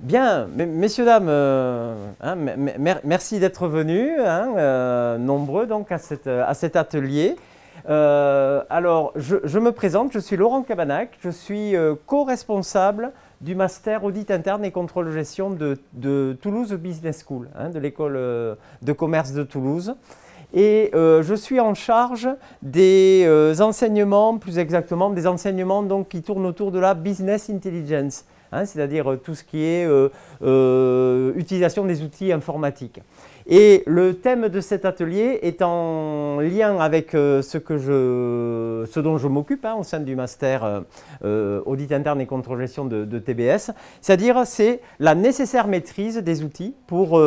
Bien, messieurs, dames, merci d'être venus, nombreux donc à cet atelier. Alors, je me présente, je suis Laurent Cabanac, je suis co-responsable du Master Audit Interne et Contrôle de Gestion de Toulouse Business School, de l'École de Commerce de Toulouse. Et je suis en charge des enseignements, plus exactement des enseignements donc, qui tournent autour de la Business Intelligence, c'est-à-dire tout ce qui est utilisation des outils informatiques. Et le thème de cet atelier est en lien avec ce dont je m'occupe au sein du Master Audit Interne et Contrôle de Gestion de TBS, c'est-à-dire c'est la nécessaire maîtrise des outils pour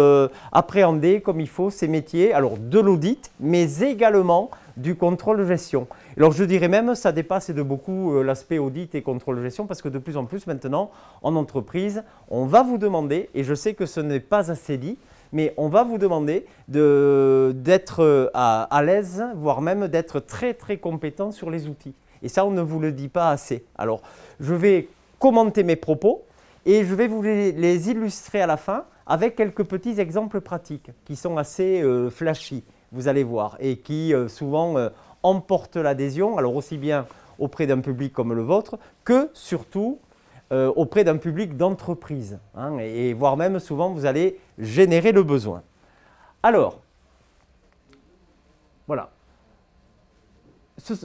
appréhender comme il faut ces métiers, alors de l'audit, mais également du contrôle de gestion. Alors je dirais même, ça dépasse de beaucoup l'aspect audit et contrôle de gestion parce que de plus en plus maintenant, en entreprise, on va vous demander, et je sais que ce n'est pas assez dit, mais on va vous demander d'être à l'aise, voire même d'être très très compétent sur les outils. Et ça, on ne vous le dit pas assez. Alors, je vais commenter mes propos et je vais vous les illustrer à la fin avec quelques petits exemples pratiques qui sont assez flashy, vous allez voir, et qui souvent emportent l'adhésion, alors aussi bien auprès d'un public comme le vôtre, que surtout auprès d'un public d'entreprise, et voire même souvent vous allez générer le besoin. Alors, voilà.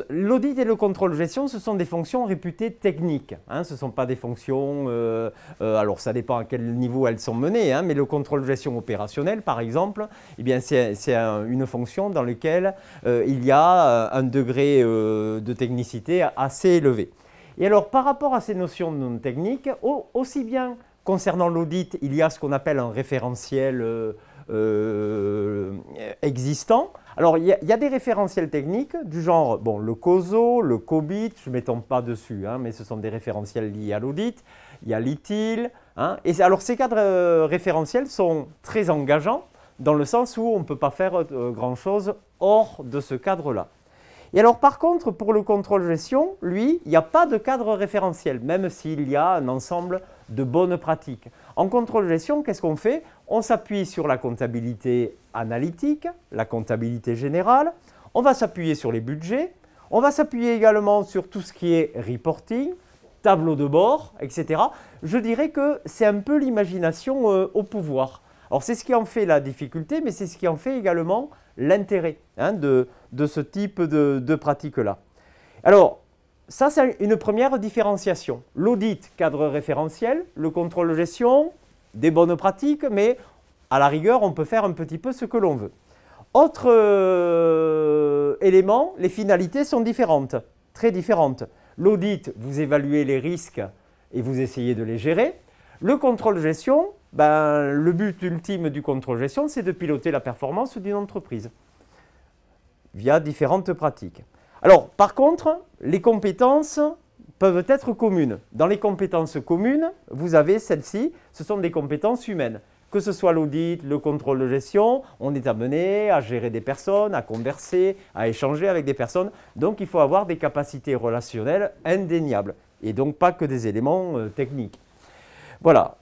L'audit et le contrôle de gestion, ce sont des fonctions réputées techniques. Ce ne sont pas des fonctions, alors ça dépend à quel niveau elles sont menées, mais le contrôle de gestion opérationnel, par exemple, eh c'est une fonction dans laquelle il y a un degré de technicité assez élevé. Et alors, par rapport à ces notions non techniques, aussi bien concernant l'audit, il y a ce qu'on appelle un référentiel existant. Alors, il y a des référentiels techniques du genre, bon, le COSO, le COBIT, je ne m'étends pas dessus, mais ce sont des référentiels liés à l'audit. Il y a l'ITIL. Et alors, ces cadres référentiels sont très engageants dans le sens où on ne peut pas faire grand-chose hors de ce cadre-là. Et alors par contre, pour le contrôle de gestion, lui, il n'y a pas de cadre référentiel, même s'il y a un ensemble de bonnes pratiques. En contrôle de gestion, qu'est-ce qu'on fait? On s'appuie sur la comptabilité analytique, la comptabilité générale, on va s'appuyer sur les budgets, on va s'appuyer également sur tout ce qui est reporting, tableau de bord, etc. Je dirais que c'est un peu l'imagination au pouvoir. Alors c'est ce qui en fait la difficulté, mais c'est ce qui en fait également l'intérêt de ce type de pratique-là. Alors, ça c'est une première différenciation. L'audit, cadre référentiel, le contrôle de gestion, des bonnes pratiques, mais à la rigueur, on peut faire un petit peu ce que l'on veut. Autre élément, les finalités sont différentes, très différentes. L'audit, vous évaluez les risques et vous essayez de les gérer. Le contrôle de gestion, le but ultime du contrôle de gestion, c'est de piloter la performance d'une entreprise via différentes pratiques. Alors, par contre, les compétences peuvent être communes. Dans les compétences communes, vous avez celles-ci, ce sont des compétences humaines. Que ce soit l'audit, le contrôle de gestion, on est amené à gérer des personnes, à converser, à échanger avec des personnes. Donc, il faut avoir des capacités relationnelles indéniables et donc pas que des éléments techniques. Voilà.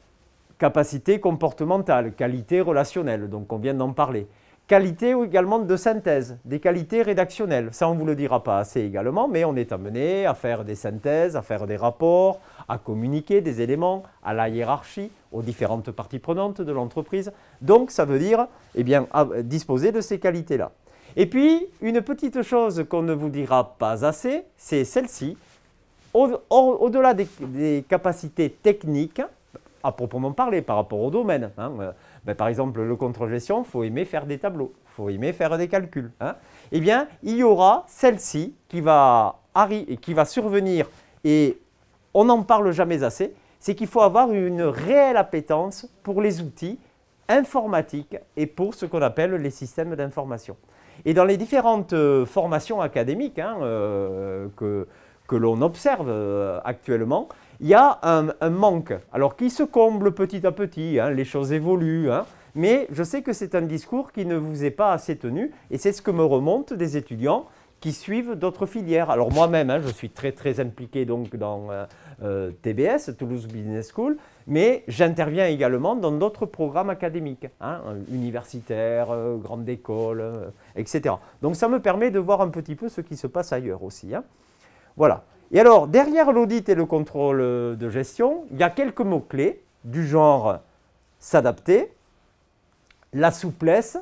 Capacité comportementale, qualité relationnelle, donc on vient d'en parler. Qualité également de synthèse, des qualités rédactionnelles. Ça, on ne vous le dira pas assez également, mais on est amené à faire des synthèses, à faire des rapports, à communiquer des éléments à la hiérarchie, aux différentes parties prenantes de l'entreprise. Donc, ça veut dire disposer de ces qualités-là. Et puis, une petite chose qu'on ne vous dira pas assez, c'est celle-ci. Au-delà des capacités techniques, à proprement parler par rapport au domaine. Par exemple, le contrôle de gestion, il faut aimer faire des tableaux, il faut aimer faire des calculs. Eh bien, il y aura celle-ci qui va survenir et on n'en parle jamais assez, c'est qu'il faut avoir une réelle appétence pour les outils informatiques et pour ce qu'on appelle les systèmes d'information. Et dans les différentes formations académiques que l'on observe actuellement, il y a un manque, alors qui se comble petit à petit, les choses évoluent, mais je sais que c'est un discours qui ne vous est pas assez tenu et c'est ce que me remontent des étudiants qui suivent d'autres filières. Alors moi-même, hein, je suis très impliqué donc dans TBS, Toulouse Business School, mais j'interviens également dans d'autres programmes académiques, hein, universitaires, grandes écoles, etc. Donc ça me permet de voir un petit peu ce qui se passe ailleurs aussi, hein. Voilà. Et alors, derrière l'audit et le contrôle de gestion, il y a quelques mots-clés du genre s'adapter, la souplesse,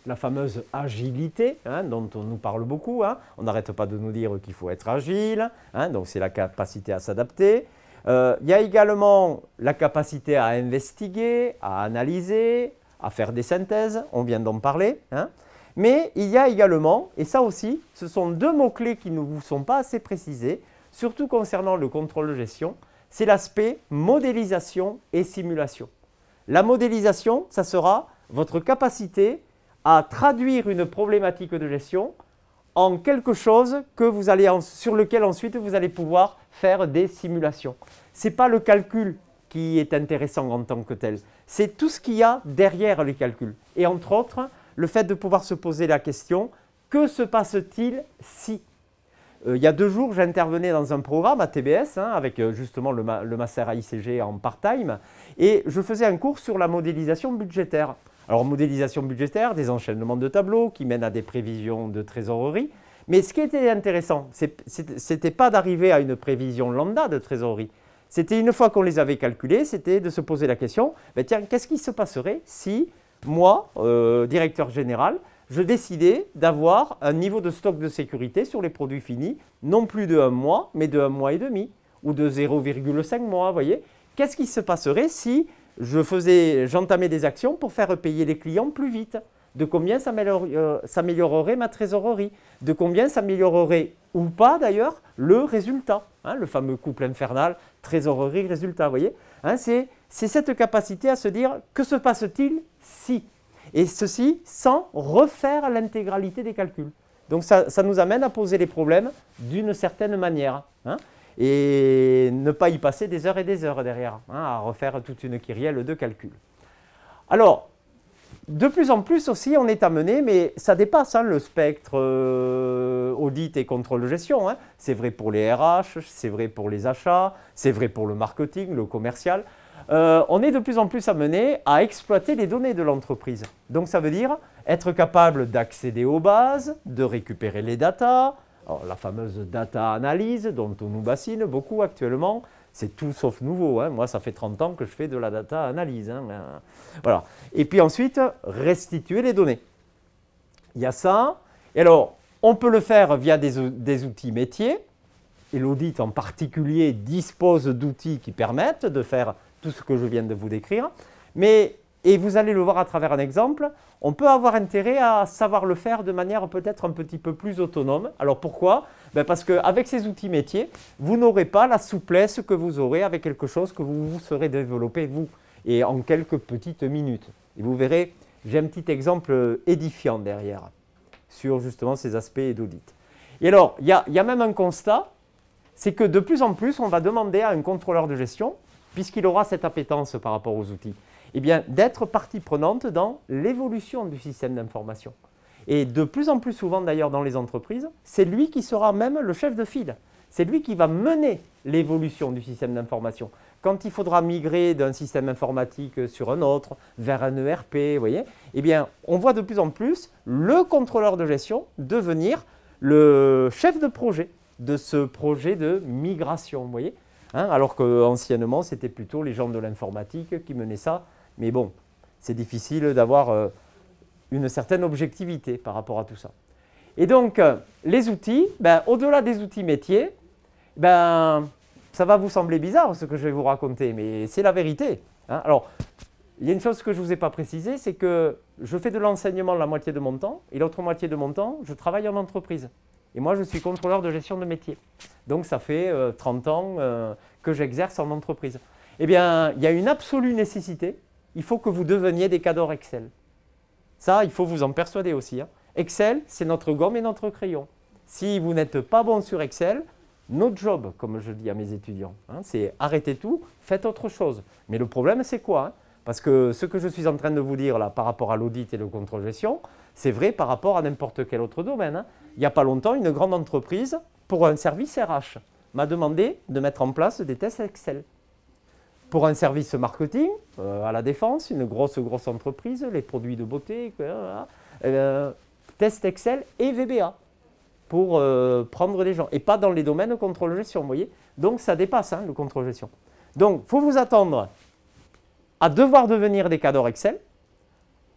la fameuse agilité, hein, dont on nous parle beaucoup, hein. On n'arrête pas de nous dire qu'il faut être agile, hein, donc c'est la capacité à s'adapter. Il y a également la capacité à investiguer, à analyser, à faire des synthèses, on vient d'en parler, hein. Mais il y a également, et ça aussi, ce sont deux mots-clés qui ne vous sont pas assez précisés, surtout concernant le contrôle de gestion, c'est l'aspect modélisation et simulation. La modélisation, ça sera votre capacité à traduire une problématique de gestion en quelque chose sur lequel ensuite vous allez pouvoir faire des simulations. Ce n'est pas le calcul qui est intéressant en tant que tel, c'est tout ce qu'il y a derrière les calculs. Et entre autres, le fait de pouvoir se poser la question, que se passe-t-il si? Il y a 2 jours, j'intervenais dans un programme à TBS, hein, avec justement le master AICG en part-time, et je faisais un cours sur la modélisation budgétaire. Alors, modélisation budgétaire, des enchaînements de tableaux qui mènent à des prévisions de trésorerie. Mais ce qui était intéressant, ce n'était pas d'arriver à une prévision lambda de trésorerie. C'était une fois qu'on les avait calculées, c'était de se poser la question, ben tiens, qu'est-ce qui se passerait si moi, directeur général, je décidais d'avoir un niveau de stock de sécurité sur les produits finis, non plus de 1 mois, mais de 1 mois et demi, ou de 0,5 mois, vous voyez. Qu'est-ce qui se passerait si j'entamais des actions pour faire payer les clients plus vite? De combien s'améliorerait ma trésorerie? De combien s'améliorerait, ou pas d'ailleurs, le résultat, hein, le fameux couple infernal, trésorerie-résultat, vous voyez, hein, c'est cette capacité à se dire, que se passe-t-il si? Et ceci sans refaire l'intégralité des calculs. Donc ça nous amène à poser les problèmes d'une certaine manière, hein, et ne pas y passer des heures et des heures derrière, hein, à refaire toute une kyrielle de calculs. Alors, de plus en plus aussi, on est amené, mais ça dépasse, hein, le spectre audit et contrôle de gestion, hein. C'est vrai pour les RH, c'est vrai pour les achats, c'est vrai pour le marketing, le commercial. On est de plus en plus amené à exploiter les données de l'entreprise. Donc ça veut dire être capable d'accéder aux bases, de récupérer les datas, alors, la fameuse data analyse dont on nous bassine beaucoup actuellement, c'est tout sauf nouveau, hein. Moi, ça fait 30 ans que je fais de la data analyse, hein. Voilà. Et puis ensuite, restituer les données. Il y a ça. Et alors, on peut le faire via des outils métiers. Et l'audit en particulier dispose d'outils qui permettent de faire tout ce que je viens de vous décrire. Mais, et vous allez le voir à travers un exemple, on peut avoir intérêt à savoir le faire de manière peut-être un petit peu plus autonome. Alors pourquoi? Ben parce qu'avec ces outils métiers, vous n'aurez pas la souplesse que vous aurez avec quelque chose que vous serez développé vous, et en quelques petites minutes. Et vous verrez, j'ai un petit exemple édifiant derrière, sur justement ces aspects d'audit. Et alors, il y a même un constat, c'est que de plus en plus, on va demander à un contrôleur de gestion, puisqu'il aura cette appétence par rapport aux outils, eh bien, d'être partie prenante dans l'évolution du système d'information. Et de plus en plus souvent d'ailleurs dans les entreprises, c'est lui qui sera même le chef de file. C'est lui qui va mener l'évolution du système d'information. Quand il faudra migrer d'un système informatique sur un autre, vers un ERP, vous voyez, eh bien, on voit de plus en plus le contrôleur de gestion devenir le chef de projet de ce projet de migration, vous voyez, hein, alors qu'anciennement, c'était plutôt les gens de l'informatique qui menaient ça. Mais bon, c'est difficile d'avoir une certaine objectivité par rapport à tout ça. Et donc, les outils, ben, au-delà des outils métiers, ben, ça va vous sembler bizarre ce que je vais vous raconter, mais c'est la vérité, hein. Alors, il y a une chose que je ne vous ai pas précisée, c'est que je fais de l'enseignement la moitié de mon temps, et l'autre moitié de mon temps, je travaille en entreprise. Et moi, je suis contrôleur de gestion de métier. Donc, ça fait 30 ans que j'exerce en entreprise. Eh bien, il y a une absolue nécessité. Il faut que vous deveniez des cadors Excel. Ça, il faut vous en persuader aussi, hein. Excel, c'est notre gomme et notre crayon. Si vous n'êtes pas bon sur Excel, notre job, comme je dis à mes étudiants, hein, c'est arrêtez tout, faites autre chose. Mais le problème, c'est quoi, hein? Parce que ce que je suis en train de vous dire là par rapport à l'audit et le contrôle gestion, c'est vrai par rapport à n'importe quel autre domaine, hein. il n'y a pas longtemps, une grande entreprise, pour un service RH, m'a demandé de mettre en place des tests Excel. Pour un service marketing, à la Défense, une grosse entreprise, les produits de beauté, test Excel et VBA pour prendre les gens. Et pas dans les domaines contrôle-gestion, vous voyez. Donc ça dépasse le contrôle-gestion. Donc il faut vous attendre à devoir devenir des cadres Excel,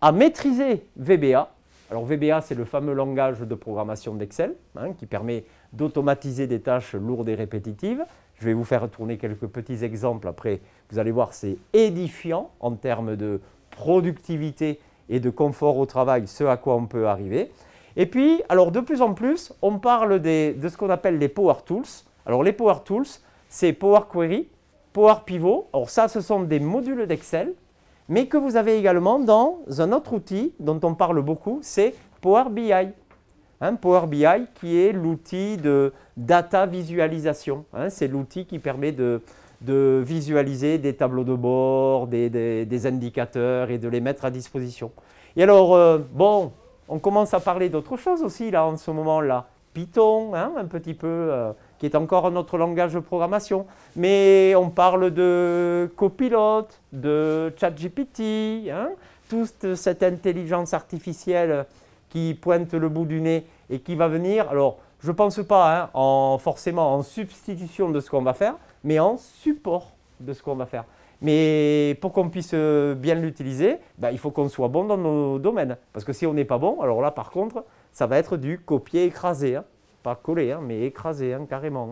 à maîtriser VBA. Alors VBA, c'est le fameux langage de programmation d'Excel qui permet d'automatiser des tâches lourdes et répétitives. Je vais vous faire tourner quelques petits exemples après. Vous allez voir, c'est édifiant en termes de productivité et de confort au travail, ce à quoi on peut arriver. Et puis, alors de plus en plus, on parle de ce qu'on appelle les Power Tools. Alors les Power Tools, c'est Power Query, Power Pivot. Alors ça, ce sont des modules d'Excel, mais que vous avez également dans un autre outil dont on parle beaucoup, c'est Power BI. Power BI qui est l'outil de data visualisation. C'est l'outil qui permet de visualiser des tableaux de bord, des indicateurs et de les mettre à disposition. Et alors, bon, on commence à parler d'autre chose aussi là en ce moment-là. Python, un petit peu, qui est encore un autre langage de programmation. Mais on parle de Copilot, de ChatGPT, toute cette intelligence artificielle qui pointe le bout du nez et qui va venir, alors je ne pense pas forcément en substitution de ce qu'on va faire, mais en support de ce qu'on va faire. Mais pour qu'on puisse bien l'utiliser, il faut qu'on soit bon dans nos domaines. Parce que si on n'est pas bon, alors là par contre, ça va être du copier-écraser. Pas coller, mais écraser carrément.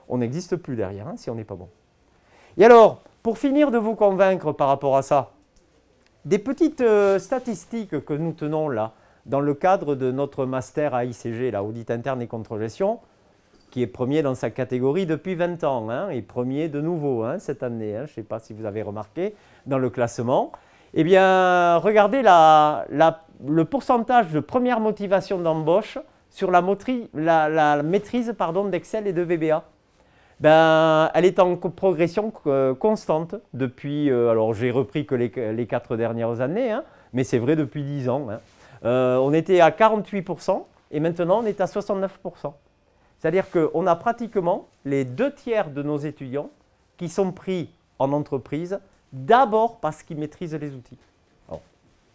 On n'existe plus derrière si on n'est pas bon. Et alors, pour finir de vous convaincre par rapport à ça, des petites statistiques que nous tenons là, dans le cadre de notre master à ICG, là, Audit Interne et Contrôle-Gestion, qui est premier dans sa catégorie depuis 20 ans, et premier de nouveau cette année, je ne sais pas si vous avez remarqué, dans le classement. Eh bien, regardez le pourcentage de première motivation d'embauche sur la maîtrise d'Excel et de VBA. Elle est en progression constante depuis, alors j'ai repris que les 4 dernières années, mais c'est vrai depuis 10 ans. On était à 48% et maintenant on est à 69%. C'est-à-dire qu'on a pratiquement les 2/3 de nos étudiants qui sont pris en entreprise d'abord parce qu'ils maîtrisent les outils. Alors,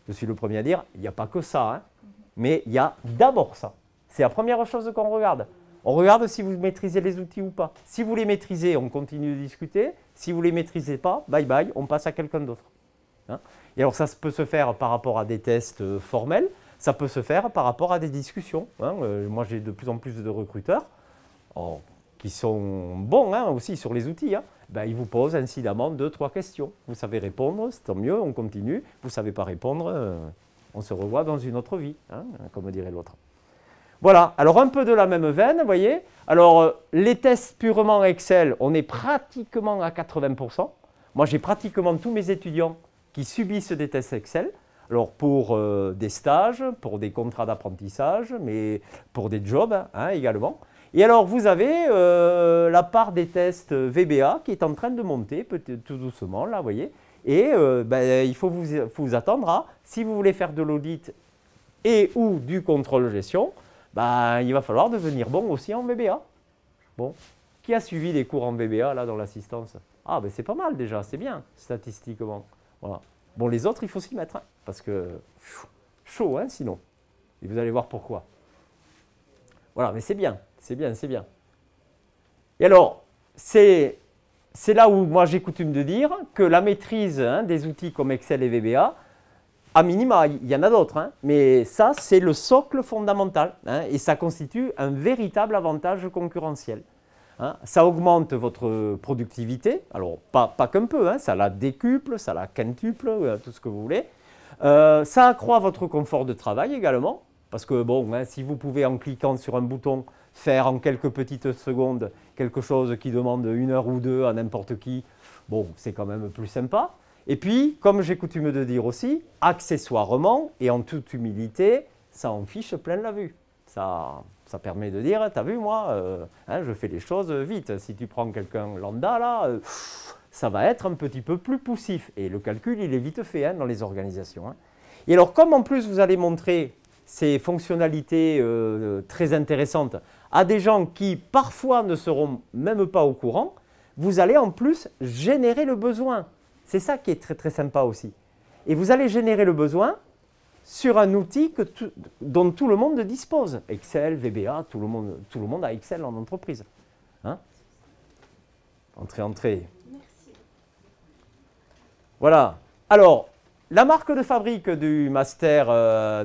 je suis le premier à dire, il n'y a pas que ça, mais il y a d'abord ça. C'est la première chose qu'on regarde. On regarde si vous maîtrisez les outils ou pas. Si vous les maîtrisez, on continue de discuter. Si vous ne les maîtrisez pas, bye bye, on passe à quelqu'un d'autre. Et alors ça peut se faire par rapport à des tests formels, ça peut se faire par rapport à des discussions. Moi j'ai de plus en plus de recruteurs qui sont bons aussi sur les outils. Ils vous posent incidemment 2-3 questions. Vous savez répondre, c'est tant mieux, on continue. Vous ne savez pas répondre, on se revoit dans une autre vie, comme dirait l'autre. Voilà, alors un peu de la même veine, vous voyez. Alors les tests purement Excel, on est pratiquement à 80%. Moi j'ai pratiquement tous mes étudiants qui subissent des tests Excel. Alors pour des stages, pour des contrats d'apprentissage, mais pour des jobs également. Et alors vous avez la part des tests VBA qui est en train de monter tout doucement, là, vous voyez. Et il faut vous attendre à, si vous voulez faire de l'audit et ou du contrôle-gestion, il va falloir devenir bon aussi en VBA. Bon, qui a suivi des cours en VBA là dans l'assistance? Ah, c'est pas mal déjà, c'est bien statistiquement. Voilà. Bon, les autres, il faut s'y mettre, parce que chaud, sinon. Et vous allez voir pourquoi. Voilà, mais c'est bien, c'est bien, c'est bien. Et alors, c'est là où moi j'ai coutume de dire que la maîtrise des outils comme Excel et VBA, à minima, il y en a d'autres, mais ça, c'est le socle fondamental et ça constitue un véritable avantage concurrentiel. Ça augmente votre productivité, alors pas qu'un peu, ça la décuple, ça la quintuple, tout ce que vous voulez. Ça accroît votre confort de travail également, parce que si vous pouvez en cliquant sur un bouton faire en quelques petites secondes quelque chose qui demande 1 heure ou 2 à n'importe qui, c'est quand même plus sympa. Et puis, comme j'ai coutume de dire aussi, accessoirement et en toute humilité, ça en fiche plein la vue. Ça permet de dire, t'as vu moi, je fais les choses vite. Si tu prends quelqu'un lambda là, ça va être un petit peu plus poussif. Et le calcul, il est vite fait dans les organisations. Et alors, comme en plus vous allez montrer ces fonctionnalités très intéressantes à des gens qui parfois ne seront même pas au courant, vous allez en plus générer le besoin. C'est ça qui est très très sympa aussi. Et vous allez générer le besoin sur un outil dont tout le monde dispose. Excel, VBA, tout le monde a Excel en entreprise. Hein? Entrez, entrez. Merci. Voilà. Alors, la marque de fabrique du master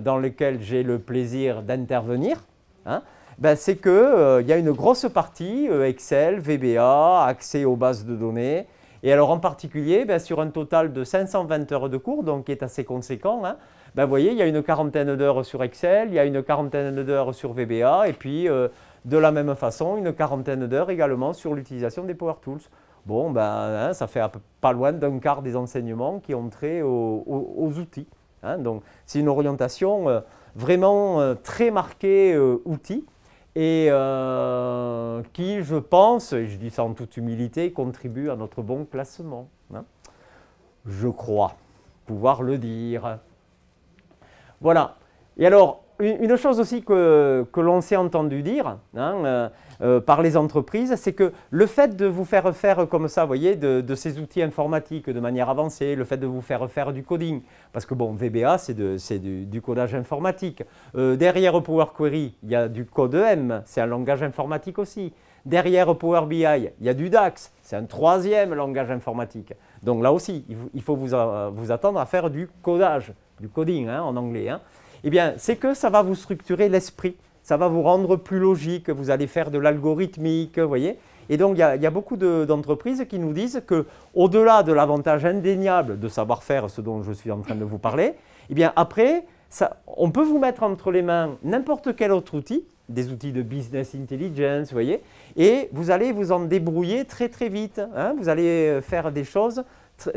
dans lequel j'ai le plaisir d'intervenir, hein, ben c'est qu'il y a une grosse partie Excel, VBA, accès aux bases de données. Et alors en particulier, ben, sur un total de 520 heures de cours, donc qui est assez conséquent, hein, ben, vous voyez, il y a une quarantaine d'heures sur Excel, il y a une quarantaine d'heures sur VBA, et puis de la même façon, une quarantaine d'heures également sur l'utilisation des Power Tools. Bon, ben, hein, ça fait pas loin d'un quart des enseignements qui ont trait aux outils. Hein. Donc, c'est une orientation vraiment très marquée outils et qui, je pense, et je dis ça en toute humilité, contribue à notre bon classement. Hein. Je crois pouvoir le dire. Voilà. Et alors, une chose aussi que l'on s'est entendu dire hein, par les entreprises, c'est que le fait de vous faire faire comme ça, vous voyez, de ces outils informatiques de manière avancée, le fait de vous faire faire du coding, parce que bon, VBA, c'est du codage informatique. Derrière Power Query, il y a du code EM, c'est un langage informatique aussi. Derrière Power BI, il y a du DAX, c'est un troisième langage informatique. Donc là aussi, il faut vous attendre à faire du codage, du coding hein, en anglais. Hein. Eh bien, c'est que ça va vous structurer l'esprit, ça va vous rendre plus logique, vous allez faire de l'algorithmique, vous voyez. Et donc, il y a beaucoup d'entreprises qui nous disent qu'au-delà de l'avantage indéniable de savoir faire ce dont je suis en train de vous parler, eh bien, après, on peut vous mettre entre les mains n'importe quel autre outil, des outils de business intelligence, vous voyez, et vous allez vous en débrouiller très très vite. Hein, vous allez faire des choses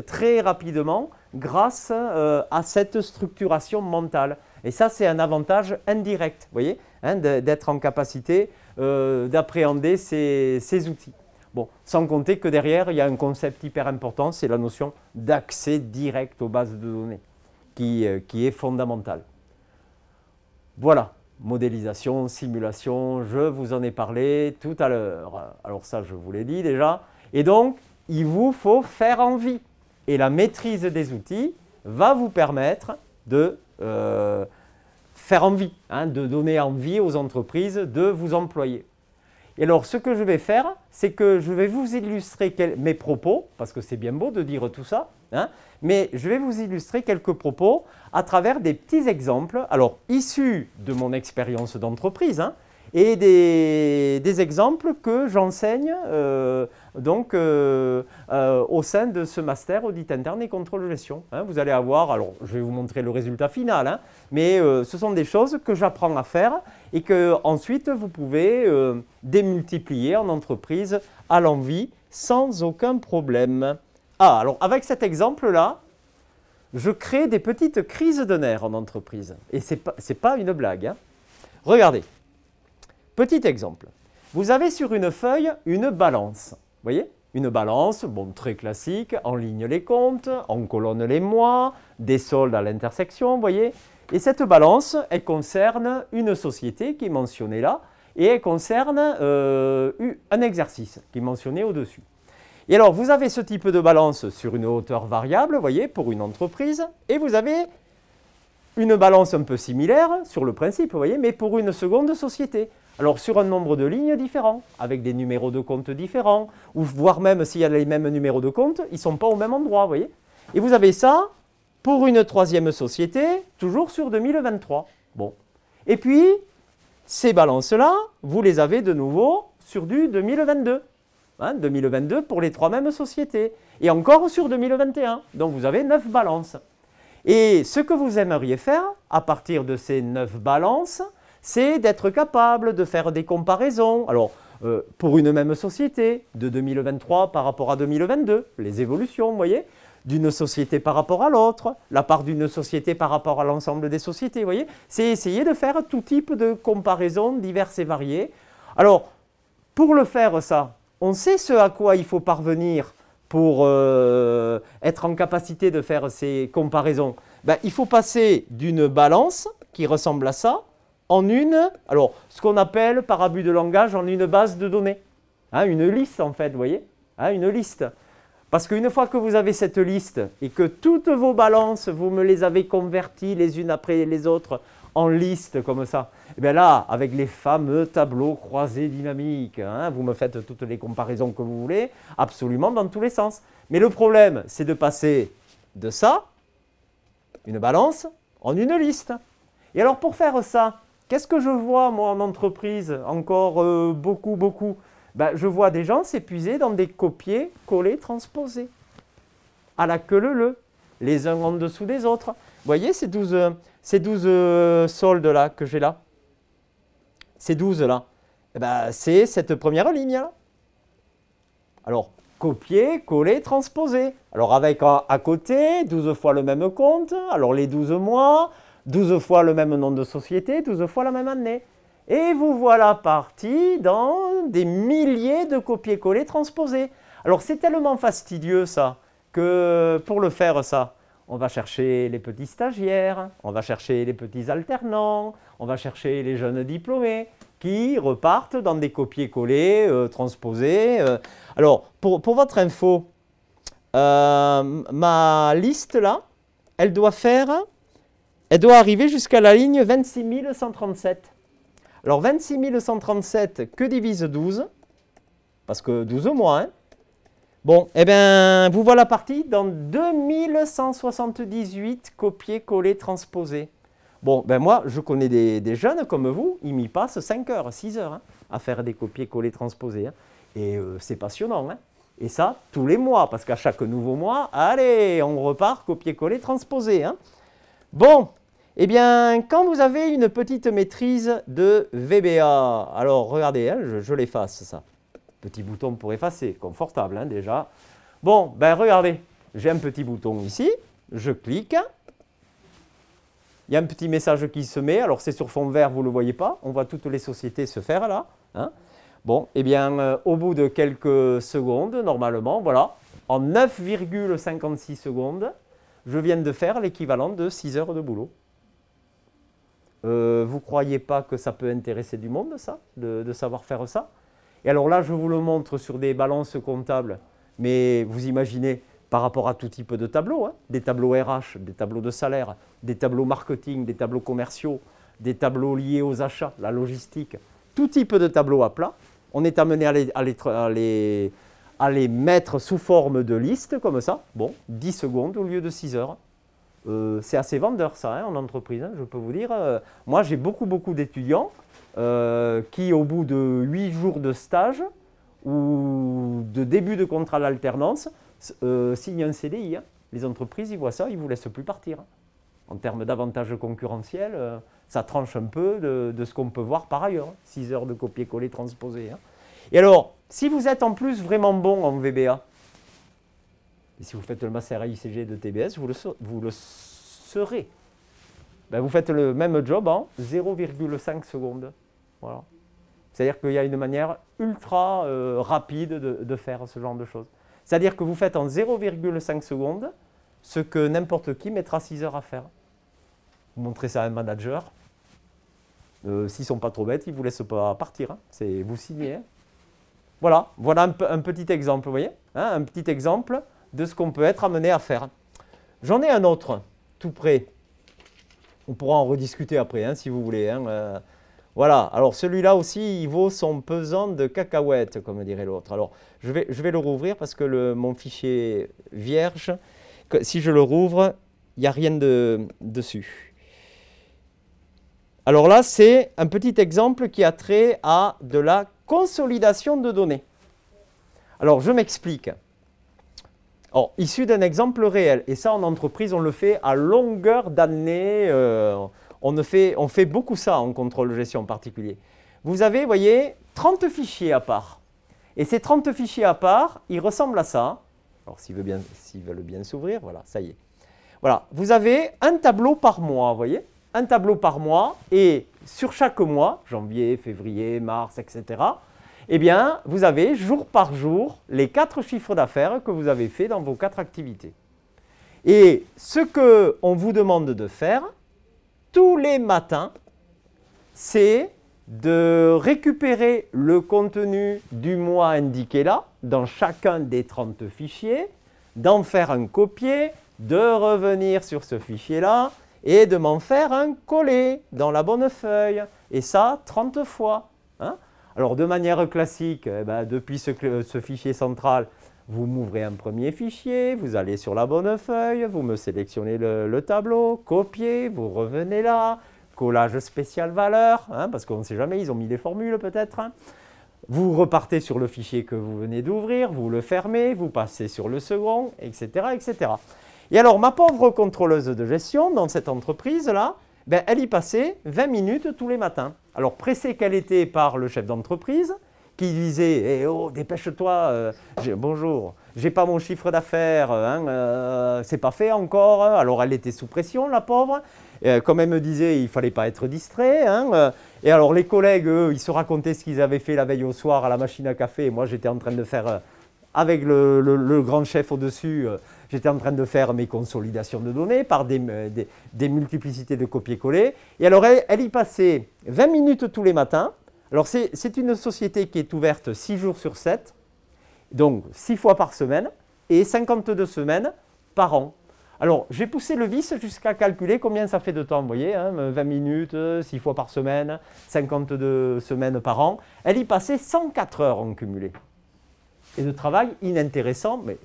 très rapidement grâce à cette structuration mentale. Et ça, c'est un avantage indirect, vous voyez, hein, d'être en capacité d'appréhender ces outils. Bon, sans compter que derrière, il y a un concept hyper important, c'est la notion d'accès direct aux bases de données, qui est fondamentale. Voilà, modélisation, simulation, je vous en ai parlé tout à l'heure. Alors ça, je vous l'ai dit déjà. Et donc, il vous faut faire envie. Et la maîtrise des outils va vous permettre de faire envie, hein, de donner envie aux entreprises de vous employer. Et alors, ce que je vais faire, c'est que je vais vous illustrer mes propos, parce que c'est bien beau de dire tout ça, hein, mais je vais vous illustrer quelques propos à travers des petits exemples, alors issus de mon expérience d'entreprise, hein, et des exemples que j'enseigne au sein de ce master audit interne et contrôle gestion. Hein, vous allez avoir, alors je vais vous montrer le résultat final, hein, mais ce sont des choses que j'apprends à faire et que ensuite vous pouvez démultiplier en entreprise à l'envi sans aucun problème. Ah, alors avec cet exemple-là, je crée des petites crises de nerfs en entreprise et ce n'est pas une blague. Hein. Regardez. Petit exemple, vous avez sur une feuille une balance, vous voyez, une balance, bon, très classique, en ligne les comptes, en colonne les mois, des soldes à l'intersection, vous voyez. Et cette balance, elle concerne une société qui est mentionnée là et elle concerne un exercice qui est mentionné au-dessus. Et alors, vous avez ce type de balance sur une hauteur variable, vous voyez, pour une entreprise, et vous avez une balance un peu similaire sur le principe, vous voyez, mais pour une seconde société. Alors, sur un nombre de lignes différents, avec des numéros de compte différents, ou voire même s'il y a les mêmes numéros de compte, ils ne sont pas au même endroit, vous voyez. Et vous avez ça pour une troisième société, toujours sur 2023. Bon. Et puis, ces balances-là, vous les avez de nouveau sur du 2022. Hein, 2022 pour les trois mêmes sociétés. Et encore sur 2021. Donc, vous avez 9 balances. Et ce que vous aimeriez faire, à partir de ces 9 balances, c'est d'être capable de faire des comparaisons. Alors, pour une même société, de 2023 par rapport à 2022, les évolutions, vous voyez, d'une société par rapport à l'autre, la part d'une société par rapport à l'ensemble des sociétés, vous voyez, c'est essayer de faire tout type de comparaisons diverses et variées. Alors, pour le faire ça, on sait ce à quoi il faut parvenir pour être en capacité de faire ces comparaisons. Ben, il faut passer d'une balance qui ressemble à ça en alors ce qu'on appelle par abus de langage en une base de données. Hein, une liste en fait, vous voyez, hein, une liste. Parce qu'une fois que vous avez cette liste et que toutes vos balances, vous me les avez converties les unes après les autres en liste comme ça, et bien là, avec les fameux tableaux croisés dynamiques, hein, vous me faites toutes les comparaisons que vous voulez, absolument dans tous les sens. Mais le problème, c'est de passer de ça, une balance, en une liste. Et alors pour faire ça, qu'est-ce que je vois moi en entreprise encore beaucoup ben, je vois des gens s'épuiser dans des copier, coller, transposer. À la queue leu, les uns en dessous des autres. Vous voyez ces 12 soldes là que j'ai là? Ces 12 là, eh ben, c'est cette première ligne là. Alors, copier, coller, transposer. Alors avec à côté, 12 fois le même compte, alors les 12 mois, 12 fois le même nom de société, 12 fois la même année. Et vous voilà parti dans des milliers de copier-coller transposés. Alors c'est tellement fastidieux ça, que pour le faire ça, on va chercher les petits stagiaires, on va chercher les petits alternants, on va chercher les jeunes diplômés qui repartent dans des copier-coller transposés. Alors pour votre info, ma liste là, elle doit arriver jusqu'à la ligne 26 137. Alors 26 137 que divise 12, parce que 12 mois, hein. Bon, eh bien, vous voilà parti dans 2178 copier-coller transposés. Bon, ben moi, je connais des jeunes comme vous, ils m'y passent 5 heures, 6 heures hein, à faire des copier-coller transposés. Hein. Et c'est passionnant. Hein. Et ça, tous les mois, parce qu'à chaque nouveau mois, allez, on repart copier-coller transposé. Hein. Bon. Eh bien, quand vous avez une petite maîtrise de VBA, alors regardez, hein, je l'efface ça. Petit bouton pour effacer, confortable hein, déjà. Bon, ben regardez, j'ai un petit bouton ici, je clique. Il y a un petit message qui se met, alors c'est sur fond vert, vous ne le voyez pas, on voit toutes les sociétés se faire là. Hein. Bon, eh bien, au bout de quelques secondes, normalement, voilà, en 9,56 secondes, je viens de faire l'équivalent de 6 heures de boulot. Vous ne croyez pas que ça peut intéresser du monde, ça, de savoir faire ça? Et alors là, je vous le montre sur des balances comptables, mais vous imaginez par rapport à tout type de tableaux, hein, des tableaux RH, des tableaux de salaire, des tableaux marketing, des tableaux commerciaux, des tableaux liés aux achats, la logistique, tout type de tableaux à plat. On est amené à les mettre sous forme de liste, comme ça, bon, 10 secondes au lieu de 6 heures. C'est assez vendeur ça hein, en entreprise, hein, je peux vous dire. Moi j'ai beaucoup d'étudiants qui au bout de 8 jours de stage ou de début de contrat d'alternance signent un CDI. Hein. Les entreprises ils voient ça, ils ne vous laissent plus partir. Hein. En termes d'avantages concurrentiels, ça tranche un peu de ce qu'on peut voir par ailleurs. Hein. 6 heures de copier-coller transposé. Hein. Et alors, si vous êtes en plus vraiment bon en VBA, et si vous faites le master AICG de TBS, vous le serez. Ben, vous faites le même job en 0,5 secondes. Voilà. C'est-à-dire qu'il y a une manière ultra rapide de faire ce genre de choses. C'est-à-dire que vous faites en 0,5 secondes ce que n'importe qui mettra 6 heures à faire. Vous montrez ça à un manager. S'ils ne sont pas trop bêtes, ils ne vous laissent pas partir. Hein. Vous signez. Hein. Voilà un petit exemple, vous voyez hein, un petit exemple de ce qu'on peut être amené à faire. J'en ai un autre, tout près. On pourra en rediscuter après, hein, si vous voulez. Hein. Voilà, alors celui-là aussi, il vaut son pesant de cacahuètes, comme dirait l'autre. Alors, je vais le rouvrir parce que mon fichier vierge, si je le rouvre, il n'y a rien dessus. Alors là, c'est un petit exemple qui a trait à de la consolidation de données. Alors, je m'explique. Issu d'un exemple réel, et ça en entreprise, on le fait à longueur d'année, on fait beaucoup ça en contrôle de gestion en particulier. Vous avez, vous voyez, 30 fichiers à part. Et ces 30 fichiers à part, ils ressemblent à ça. Alors s'ils veulent bien s'ouvrir, voilà, ça y est. Voilà, vous avez un tableau par mois, vous voyez, un tableau par mois, et sur chaque mois, janvier, février, mars, etc., eh bien, vous avez jour par jour les 4 chiffres d'affaires que vous avez fait dans vos 4 activités. Et ce qu'on vous demande de faire, tous les matins, c'est de récupérer le contenu du mois indiqué là, dans chacun des 30 fichiers, d'en faire un copier, de revenir sur ce fichier-là et de m'en faire un coller dans la bonne feuille. Et ça, 30 fois. Hein. Alors, de manière classique, depuis ce fichier central, vous m'ouvrez un premier fichier, vous allez sur la bonne feuille, vous me sélectionnez le tableau, copier, vous revenez là, collage spécial valeur, hein, parce qu'on ne sait jamais, ils ont mis des formules peut-être. Hein. Vous repartez sur le fichier que vous venez d'ouvrir, vous le fermez, vous passez sur le second, etc., etc. Et alors, ma pauvre contrôleuse de gestion, dans cette entreprise-là, elle y passait 20 minutes tous les matins. Alors, pressée qu'elle était par le chef d'entreprise, qui disait oh, dépêche-toi, bonjour, j'ai pas mon chiffre d'affaires, c'est pas fait encore. Alors, elle était sous pression, la pauvre. Comme elle me disait, il ne fallait pas être distrait. Et alors, les collègues, eux, ils se racontaient ce qu'ils avaient fait la veille au soir à la machine à café. Et moi, j'étais en train de faire, avec le grand chef au-dessus, j'étais en train de faire mes consolidations de données par des multiplicités de copier-coller. Et alors, elle y passait 20 minutes tous les matins. Alors, c'est une société qui est ouverte 6 jours sur 7, donc 6 fois par semaine et 52 semaines par an. Alors, j'ai poussé le vice jusqu'à calculer combien ça fait de temps, vous voyez, 20 minutes, 6 fois par semaine, 52 semaines par an. Elle y passait 104 heures en cumulé. Et de travail inintéressant, mais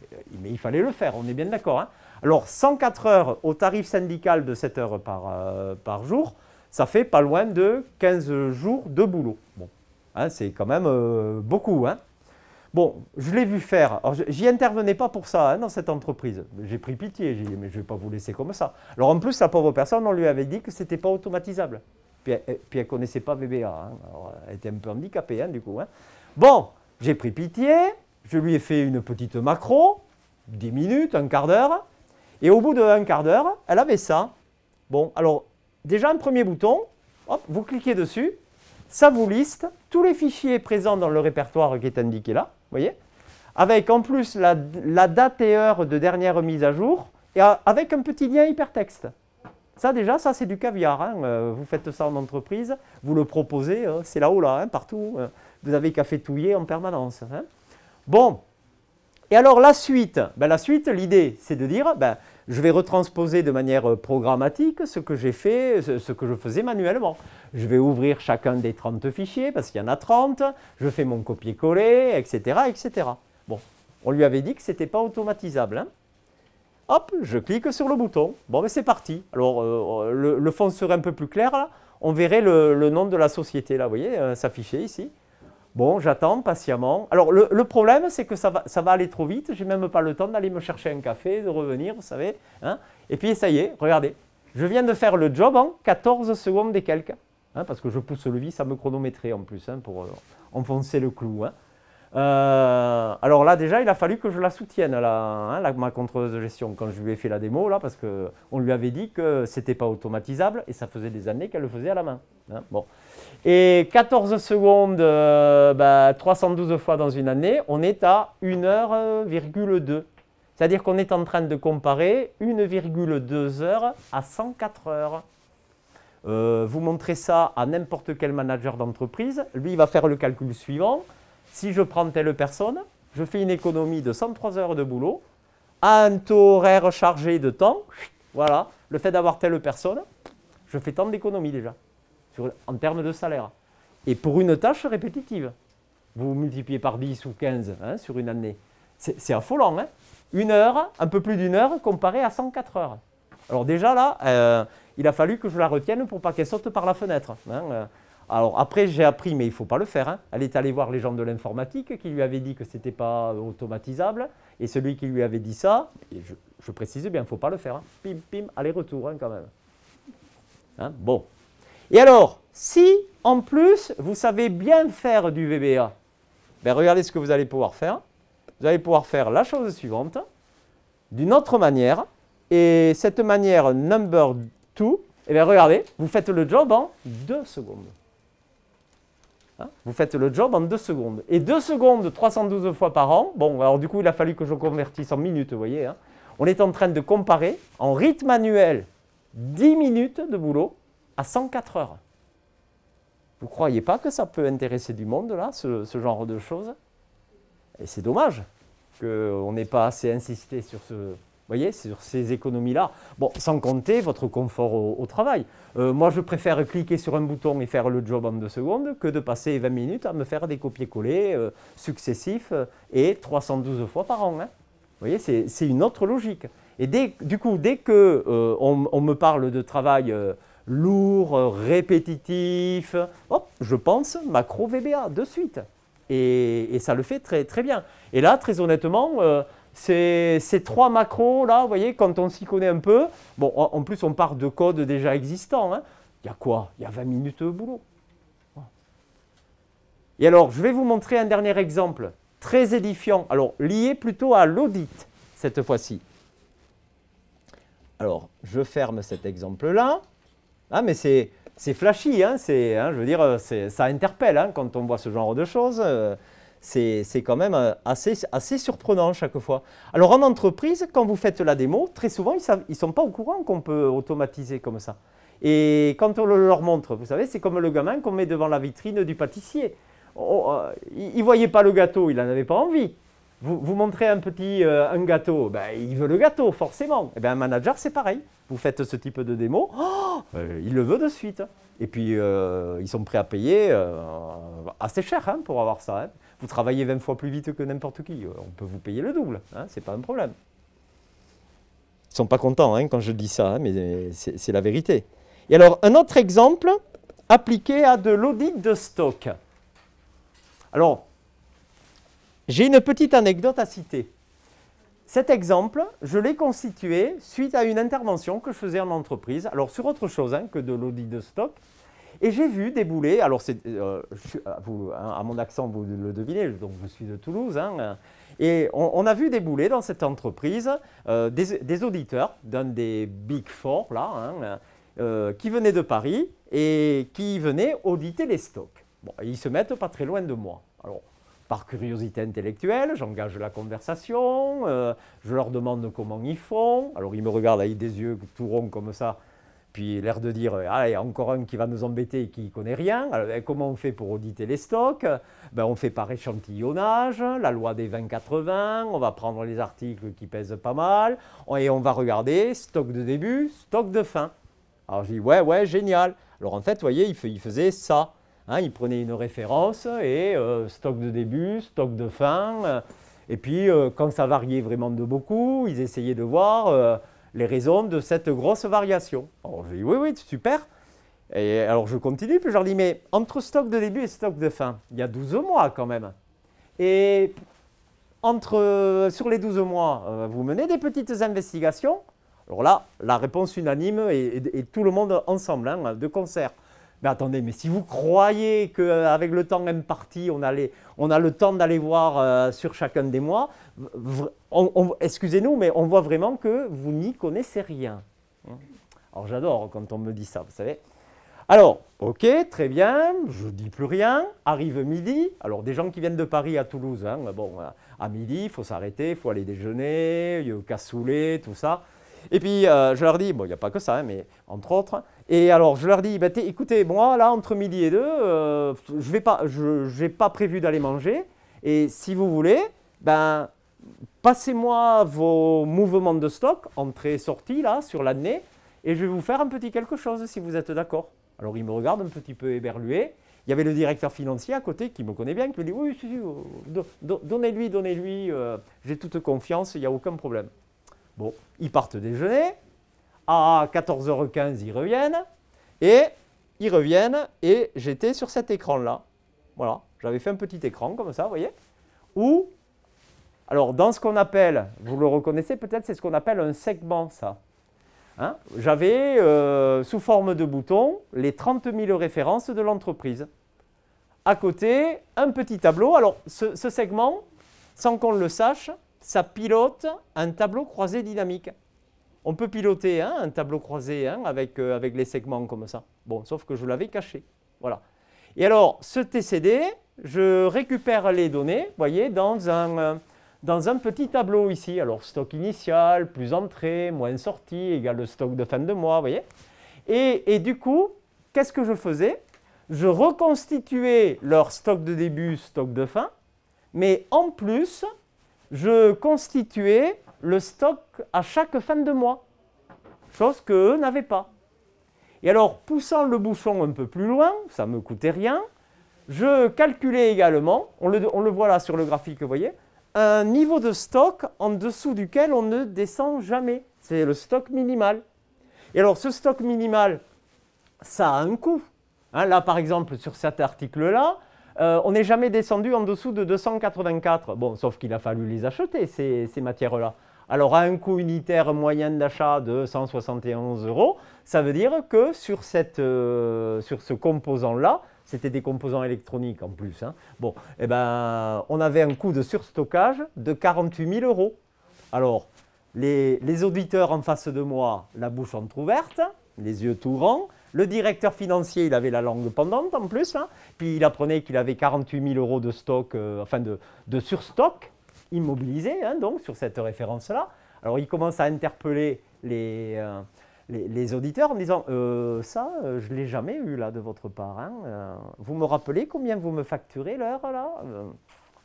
il fallait le faire, on est bien d'accord. Hein. Alors, 104 heures au tarif syndical de 7 heures par jour, ça fait pas loin de 15 jours de boulot. Bon, hein, c'est quand même beaucoup. Hein. Bon, je l'ai vu faire. Alors, j'y intervenais pas pour ça dans cette entreprise. J'ai pris pitié, j'ai dit, mais je ne vais pas vous laisser comme ça. Alors, en plus, la pauvre personne, on lui avait dit que ce n'était pas automatisable. Puis elle ne connaissait pas VBA. Hein. Alors, elle était un peu handicapée, du coup. Hein. Bon, j'ai pris pitié. Je lui ai fait une petite macro, 10 minutes, un quart d'heure. Et au bout d'un quart d'heure, elle avait ça. Bon, alors, déjà un premier bouton, hop, vous cliquez dessus, ça vous liste tous les fichiers présents dans le répertoire qui est indiqué là, vous voyez, avec en plus la date et heure de dernière mise à jour, et avec un petit lien hypertexte. Ça déjà, ça c'est du caviar. Hein. Vous faites ça en entreprise, vous le proposez, c'est là-haut, là, hein, partout. Vous n'avez qu'à fétouiller en permanence. Hein. Bon, et alors la suite, l'idée c'est de dire, je vais retransposer de manière programmatique ce que j'ai fait, ce que je faisais manuellement. Je vais ouvrir chacun des 30 fichiers, parce qu'il y en a 30, je fais mon copier-coller, etc., etc. Bon, on lui avait dit que ce n'était pas automatisable. Hein. Hop, je clique sur le bouton. Bon, mais c'est parti. Alors, le fond serait un peu plus clair, là. On verrait le nom de la société, là, vous voyez, s'afficher ici. Bon, j'attends patiemment. Alors, le problème, c'est que ça va aller trop vite. Je n'ai même pas le temps d'aller me chercher un café, de revenir, vous savez. Hein. Et puis, ça y est, regardez. Je viens de faire le job en 14 secondes et quelques. Hein, parce que je pousse le vis à me chronométrer en plus, hein, pour enfoncer le clou. Hein. Alors là, déjà, il a fallu que je la soutienne, ma contrôleuse de gestion, quand je lui ai fait la démo, là, parce qu'on lui avait dit que ce n'était pas automatisable, et ça faisait des années qu'elle le faisait à la main. Hein, bon. Et 14 secondes, 312 fois dans une année, on est à 1h,2. C'est-à-dire qu'on est en train de comparer 1,2 heures à 104 heures. Vous montrez ça à n'importe quel manager d'entreprise, lui, il va faire le calcul suivant. Si je prends telle personne, je fais une économie de 103 heures de boulot, à un taux horaire chargé de temps, voilà, le fait d'avoir telle personne, je fais tant d'économies déjà, en termes de salaire. Et pour une tâche répétitive, vous multipliez par 10 ou 15 hein, sur une année. C'est affolant, hein. Une heure, un peu plus d'une heure, comparé à 104 heures. Alors déjà là, il a fallu que je la retienne pour pas qu'elle saute par la fenêtre. Hein. Alors après, j'ai appris, mais il ne faut pas le faire. Hein. Elle est allée voir les gens de l'informatique qui lui avaient dit que ce n'était pas automatisable. Et celui qui lui avait dit ça, et je précise bien, il ne faut pas le faire. Hein. Pim, pim, aller-retour hein, quand même. Hein, bon. Et alors, si en plus, vous savez bien faire du VBA, regardez ce que vous allez pouvoir faire. Vous allez pouvoir faire la chose suivante, d'une autre manière. Et cette manière number 2, regardez, vous faites le job en 2 secondes. Hein, vous faites le job en 2 secondes. Et 2 secondes, 312 fois par an. Bon, alors du coup, il a fallu que je convertisse en minutes, vous voyez. Hein. On est en train de comparer en rythme manuel 10 minutes de boulot à 104 heures. Vous ne croyez pas que ça peut intéresser du monde, là, ce genre de choses? Et c'est dommage qu'on n'ait pas assez insisté sur sur ces économies-là. Bon, sans compter votre confort au travail. Moi, je préfère cliquer sur un bouton et faire le job en 2 secondes que de passer 20 minutes à me faire des copier-coller successifs et 312 fois par an. Hein. Vous voyez, c'est une autre logique. Et du coup, dès qu'on me parle de travail lourd, répétitif, hop, je pense macro VBA de suite. Et ça le fait très, très bien. Et là, très honnêtement, ces 3 macros, là, vous voyez, quand on s'y connaît un peu, bon, en plus, on part de code déjà existant. Hein. Il y a quoi? Il y a 20 minutes de boulot. Et alors, je vais vous montrer un dernier exemple très édifiant, alors lié plutôt à l'audit, cette fois-ci. Alors, je ferme cet exemple-là. Ah, mais c'est flashy, hein, je veux dire, ça interpelle hein, quand on voit ce genre de choses. C'est quand même assez surprenant chaque fois. Alors en entreprise, quand vous faites la démo, très souvent, ils ne sont pas au courant qu'on peut automatiser comme ça. Et quand on leur montre, vous savez, c'est comme le gamin qu'on met devant la vitrine du pâtissier. Il ne voyait pas le gâteau, il n'en avait pas envie. Vous montrez un gâteau, ben, il veut le gâteau, forcément. Et bien, un manager, c'est pareil. Vous faites ce type de démo, il le veut de suite. Et puis, ils sont prêts à payer assez cher hein, pour avoir ça. Hein. Vous travaillez 20 fois plus vite que n'importe qui. On peut vous payer le double, hein, ce n'est pas un problème. Ils ne sont pas contents hein, quand je dis ça, hein, mais c'est la vérité. Et alors, un autre exemple appliqué à de l'audit de stock. Alors, j'ai une petite anecdote à citer. Cet exemple, je l'ai constitué suite à une intervention que je faisais en entreprise, alors sur autre chose hein, que de l'audit de stock, et j'ai vu débouler, alors à mon accent vous le devinez, donc je suis de Toulouse, hein, et on a vu débouler dans cette entreprise des auditeurs d'un des Big Four, là, hein, qui venaient de Paris et qui venaient auditer les stocks. Bon, ils se mettent pas très loin de moi. Alors, par curiosité intellectuelle, j'engage la conversation, je leur demande comment ils font. Alors, ils me regardent avec des yeux tout ronds comme ça, puis l'air de dire « Ah, il y a encore un qui va nous embêter et qui ne connaît rien. Alors, comment on fait pour auditer les stocks? Ben, on fait par échantillonnage, la loi des 20-80, on va prendre les articles qui pèsent pas mal, et on va regarder stock de début, stock de fin. » Alors, je dis « Ouais, génial. » Alors, en fait, vous voyez, il faisait ça. Hein, ils prenaient une référence et stock de début, stock de fin. Et puis, quand ça variait vraiment de beaucoup, ils essayaient de voir les raisons de cette grosse variation. Alors, je dis oui, super. Et alors, je continue, puis je leur dis, mais entre stock de début et stock de fin, il y a 12 mois quand même. Et sur les 12 mois, vous menez des petites investigations. Alors là, la réponse unanime et tout le monde ensemble, hein, de concert. Mais attendez, mais si vous croyez qu'avec le temps imparti, on a le temps d'aller voir sur chacun des mois, excusez-nous, mais on voit vraiment que vous n'y connaissez rien. Alors j'adore quand on me dit ça, vous savez. Alors, ok, très bien, je ne dis plus rien, arrive midi. Alors des gens qui viennent de Paris à Toulouse, hein, bon, à midi, il faut s'arrêter, il faut aller déjeuner, il y a cassoulet, tout ça. Et puis, je leur dis, bon, il n'y a pas que ça, hein, mais entre autres. Et alors, je leur dis, ben, écoutez, moi, là, entre midi et 2, je n'ai pas prévu d'aller manger. Et si vous voulez, ben, passez-moi vos mouvements de stock, entrée-sortie, là, sur l'année, et je vais vous faire un petit quelque chose, si vous êtes d'accord. Alors, ils me regardent un petit peu éberlués. Il y avait le directeur financier à côté qui me connaît bien, qui me dit, oui, donnez-lui, j'ai toute confiance, il n'y a aucun problème. Bon, ils partent déjeuner, à 14h15, ils reviennent, et j'étais sur cet écran-là. Voilà, j'avais fait un petit écran comme ça, vous voyez, où, alors dans ce qu'on appelle, vous le reconnaissez peut-être, c'est ce qu'on appelle un segment, ça. Hein, j'avais, sous forme de bouton, les 30 000 références de l'entreprise. À côté, un petit tableau. Alors, ce segment, sans qu'on le sache, ça pilote un tableau croisé dynamique. On peut piloter hein, un tableau croisé hein, avec les segments comme ça. Bon, sauf que je l'avais caché. Voilà. Et alors, ce TCD, je récupère les données, vous voyez, dans un petit tableau ici. Alors, stock initial, plus entrée, moins sortie, égale le stock de fin de mois, vous voyez. Et du coup, qu'est-ce que je faisais? Je reconstituais leur stock de début, stock de fin, mais en plus, je constituais le stock à chaque fin de mois, chose qu'eux n'avaient pas. Et alors, poussant le bouchon un peu plus loin, ça ne me coûtait rien, je calculais également, on le voit là sur le graphique, vous voyez, un niveau de stock en dessous duquel on ne descend jamais. C'est le stock minimal. Et alors, ce stock minimal, ça a un coût. Hein, là, par exemple, sur cet article-là, on n'est jamais descendu en dessous de 284. Bon, sauf qu'il a fallu les acheter, ces matières-là. Alors, à un coût unitaire moyen d'achat de 171 €, ça veut dire que sur ce composant-là, c'était des composants électroniques en plus, hein, bon, eh ben, on avait un coût de surstockage de 48 000 €. Alors, les auditeurs en face de moi, la bouche entrouverte, les yeux tout ronds. Le directeur financier, il avait la langue pendante en plus, hein, puis il apprenait qu'il avait 48 000 € de stock, enfin de surstock immobilisé, hein, donc sur cette référence-là. Alors il commence à interpeller les auditeurs en disant ça, je ne l'ai jamais eu là de votre part. Hein, vous me rappelez combien vous me facturez l'heure là?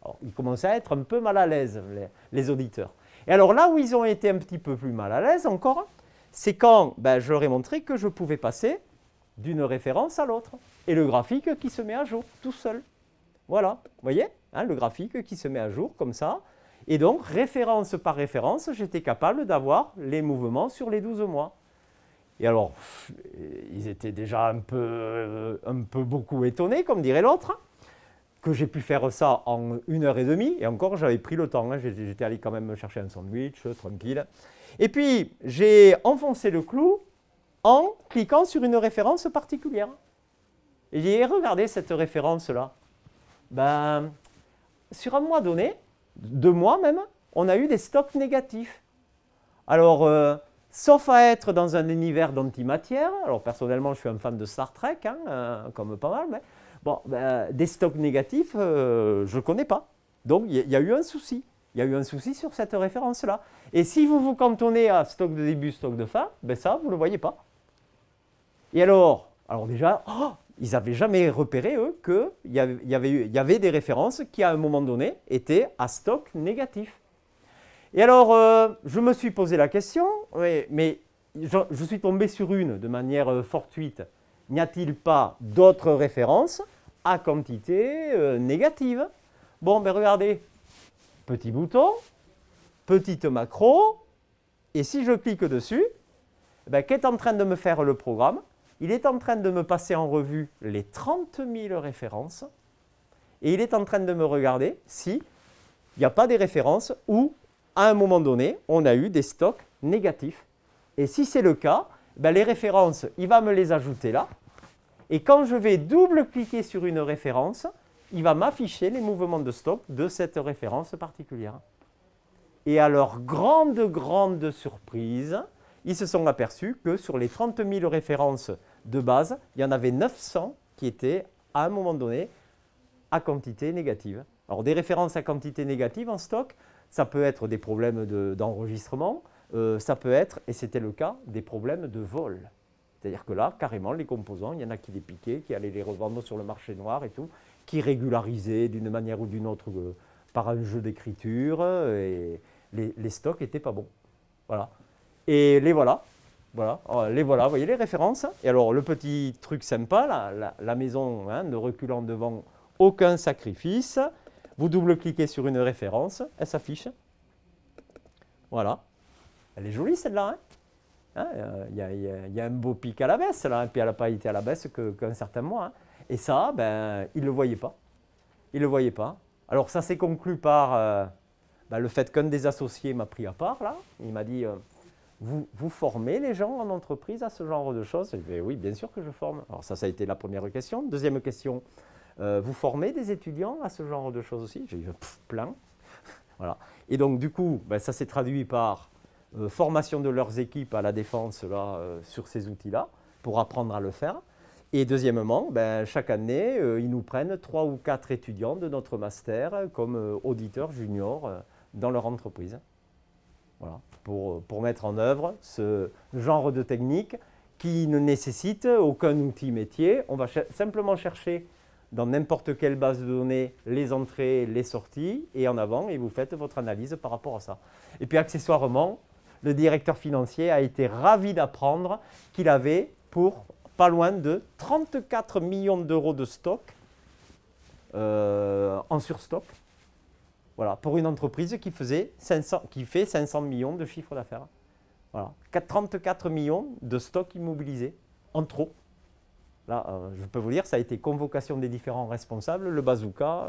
Alors, ils commençaient à être un peu mal à l'aise, les auditeurs. Et alors là où ils ont été un petit peu plus mal à l'aise encore, c'est quand je leur ai montré que je pouvais passer d'une référence à l'autre. Et le graphique qui se met à jour tout seul. Voilà, vous voyez, hein, le graphique qui se met à jour comme ça. Et donc, référence par référence, j'étais capable d'avoir les mouvements sur les 12 mois. Et alors, ils étaient déjà un peu beaucoup étonnés, comme dirait l'autre, que j'ai pu faire ça en 1h30. Et encore, j'avais pris le temps. Hein, j'étais allé quand même me chercher un sandwich, tranquille. Et puis, j'ai enfoncé le clou en cliquant sur une référence particulière. Et j'ai regardé cette référence-là. Sur un mois donné, 2 mois même, on a eu des stocks négatifs. Alors, sauf à être dans un univers d'antimatière, alors personnellement je suis un fan de Star Trek, hein, comme pas mal, mais bon, des stocks négatifs, je ne connais pas. Donc il y a eu un souci. Il y a eu un souci sur cette référence-là. Et si vous vous cantonnez à stock de début, stock de fin, ça, vous ne le voyez pas. Et alors déjà, ils n'avaient jamais repéré, eux, qu'il y avait des références qui, à un moment donné, étaient à stock négatif. Et alors, je me suis posé la question, mais je suis tombé sur une de manière fortuite. N'y a-t-il pas d'autres références à quantité négative? Bon, regardez, petit bouton, petite macro, et si je clique dessus, qu'est en train de me faire le programme? Il est en train de me passer en revue les 30 000 références et il est en train de me regarder s'il n'y a pas des références où, à un moment donné, on a eu des stocks négatifs. Et si c'est le cas, les références, il va me les ajouter là. Et quand je vais double-cliquer sur une référence, il va m'afficher les mouvements de stock de cette référence particulière. Et à leur grande surprise, ils se sont aperçus que sur les 30 000 références de base, il y en avait 900 qui étaient, à un moment donné, à quantité négative. Alors, des références à quantité négative en stock, ça peut être des problèmes d'enregistrement, ça peut être, et c'était le cas, des problèmes de vol. C'est-à-dire que là, carrément, les composants, il y en a qui les piquaient, qui allaient les revendre sur le marché noir et tout, qui régularisaient d'une manière ou d'une autre par un jeu d'écriture, et les stocks n'étaient pas bons. Voilà. Et les voilà. Voilà, vous voyez les références. Et alors, le petit truc sympa, la maison, hein, ne reculant devant aucun sacrifice. Vous double-cliquez sur une référence, elle s'affiche. Voilà. Elle est jolie celle-là. Il y a un beau pic à la baisse, là, et puis elle n'a pas été à la baisse qu'un certain mois. Hein. Et ça, ils ne le voyaient pas. Ils ne le voyaient pas. Alors, ça s'est conclu par le fait qu'un des associés m'a pris à part, là. Il m'a dit... Vous formez les gens en entreprise à ce genre de choses? Je dis, oui, bien sûr que je forme. Alors ça a été la première question. Deuxième question, vous formez des étudiants à ce genre de choses aussi? J'ai dit, plein. Voilà. Et donc du coup, ça s'est traduit par formation de leurs équipes à la défense là, sur ces outils-là, pour apprendre à le faire. Et deuxièmement, chaque année, ils nous prennent 3 ou 4 étudiants de notre master comme auditeurs juniors dans leur entreprise. Voilà, pour mettre en œuvre ce genre de technique qui ne nécessite aucun outil métier. On va simplement chercher dans n'importe quelle base de données les entrées, les sorties, et en avant, et vous faites votre analyse par rapport à ça. Et puis accessoirement, le directeur financier a été ravi d'apprendre qu'il avait pour pas loin de 34 millions d'euros de stock en surstock. Voilà, pour une entreprise qui fait 500 millions de chiffre d'affaires. Voilà, 34 millions de stocks immobilisés en trop. Là, je peux vous dire, ça a été convocation des différents responsables, le bazooka,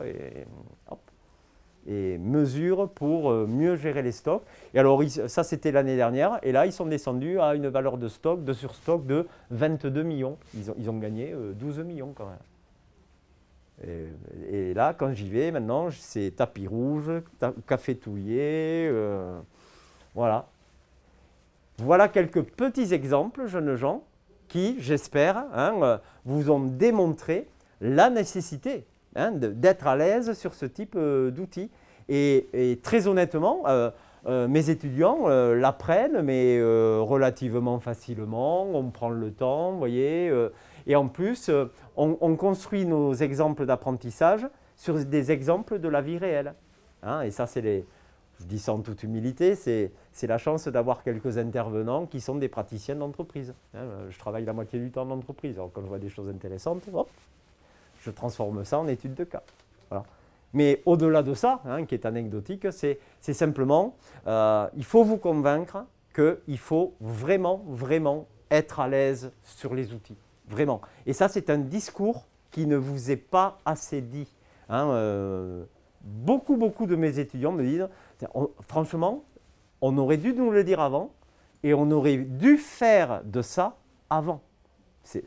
et mesures pour mieux gérer les stocks. Et alors, ça, c'était l'année dernière. Et là, ils sont descendus à une valeur de stock, de surstock de 22 millions. Ils ont gagné 12 millions quand même. Et là, quand j'y vais, maintenant, c'est tapis rouge, café touillé, voilà. Voilà quelques petits exemples, jeunes gens, qui, j'espère, vous ont démontré la nécessité d'être à l'aise sur ce type d'outils. Et très honnêtement, mes étudiants l'apprennent, mais relativement facilement. On prend le temps, vous voyez. Et en plus, on construit nos exemples d'apprentissage sur des exemples de la vie réelle. Et ça, je dis ça en toute humilité, c'est la chance d'avoir quelques intervenants qui sont des praticiens d'entreprise. Je travaille la moitié du temps en entreprise. Alors quand je vois des choses intéressantes, hop, je transforme ça en étude de cas. Voilà. Mais au-delà de ça, qui est anecdotique, c'est simplement, il faut vous convaincre qu'il faut vraiment, vraiment être à l'aise sur les outils. Vraiment. Et ça, c'est un discours qui ne vous est pas assez dit. Beaucoup de mes étudiants me disent, franchement, on aurait dû nous le dire avant et on aurait dû faire de ça avant. C'est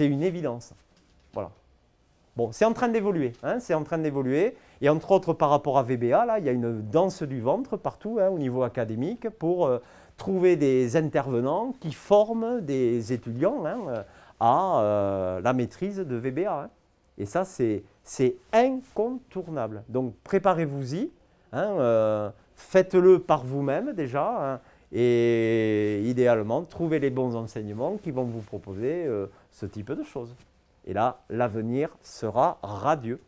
une évidence. Voilà. Bon, c'est en train d'évoluer. C'est en train d'évoluer. Et entre autres, par rapport à VBA, là, il y a une danse du ventre partout au niveau académique pour trouver des intervenants qui forment des étudiants à la maîtrise de VBA. Et ça, c'est incontournable. Donc, préparez-vous-y. Faites-le par vous-même déjà. Et idéalement, trouvez les bons enseignements qui vont vous proposer ce type de choses. Et là, l'avenir sera radieux.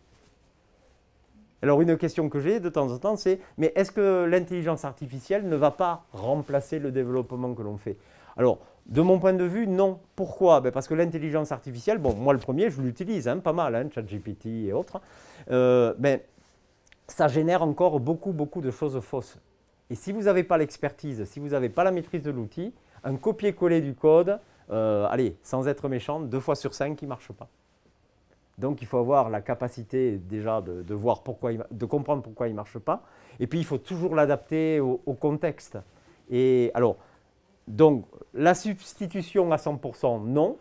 Alors, une question que j'ai de temps en temps, c'est « Mais est-ce que l'intelligence artificielle ne va pas remplacer le développement que l'on fait ?» Alors, de mon point de vue, non. Pourquoi? Parce que l'intelligence artificielle, bon, moi le premier, je l'utilise pas mal, ChatGPT et autres, mais ça génère encore beaucoup de choses fausses. Et si vous n'avez pas l'expertise, si vous n'avez pas la maîtrise de l'outil, un copier-coller du code, allez, sans être méchant, 2 fois sur 5 qui ne marche pas. Donc il faut avoir la capacité déjà de voir de comprendre pourquoi il ne marche pas. Et puis il faut toujours l'adapter au contexte. Et alors, donc la substitution à 100%, non.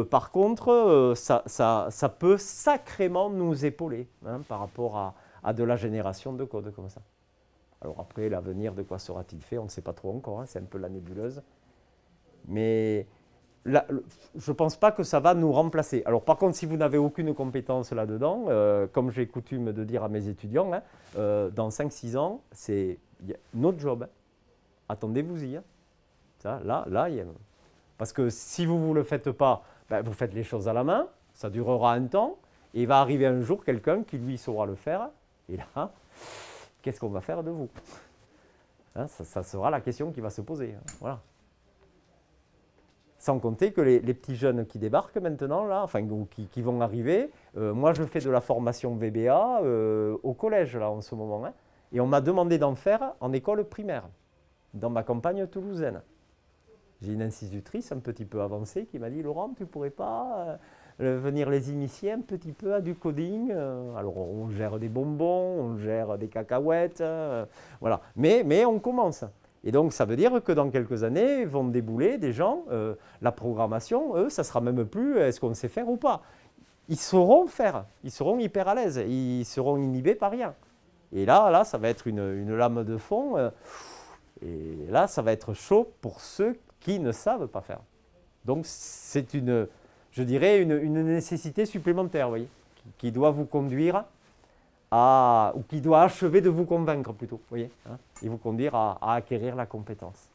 Par contre, ça peut sacrément nous épauler par rapport à de la génération de code comme ça. Alors après, l'avenir, de quoi sera-t-il fait? On ne sait pas trop encore, c'est un peu la nébuleuse. Mais là, je ne pense pas que ça va nous remplacer. Alors par contre, si vous n'avez aucune compétence là-dedans, comme j'ai coutume de dire à mes étudiants, dans 5-6 ans, c'est notre job. Attendez-vous-y. Parce que si vous ne le faites pas, vous faites les choses à la main, ça durera un temps, et il va arriver un jour quelqu'un qui lui saura le faire, et là, qu'est-ce qu'on va faire de vous? Ça sera la question qui va se poser. Voilà. Sans compter que les petits jeunes qui débarquent maintenant, là, enfin, qui vont arriver, moi je fais de la formation VBA au collège là, en ce moment, et on m'a demandé d'en faire en école primaire, dans ma campagne toulousaine. J'ai une institutrice un petit peu avancée qui m'a dit « Laurent, tu ne pourrais pas venir les initier un petit peu à du coding ?» Alors on gère des bonbons, on gère des cacahuètes, voilà. Mais on commence. Et donc ça veut dire que dans quelques années vont débouler des gens, la programmation, eux, ça ne sera même plus est-ce qu'on sait faire ou pas. Ils sauront faire, ils seront hyper à l'aise, ils seront inhibés par rien. Et là ça va être une lame de fond, et là ça va être chaud pour ceux qui ne savent pas faire. Donc c'est je dirais, une nécessité supplémentaire, vous voyez, qui doit vous conduire ou qui doit achever de vous convaincre plutôt, vous voyez, et vous conduire à acquérir la compétence.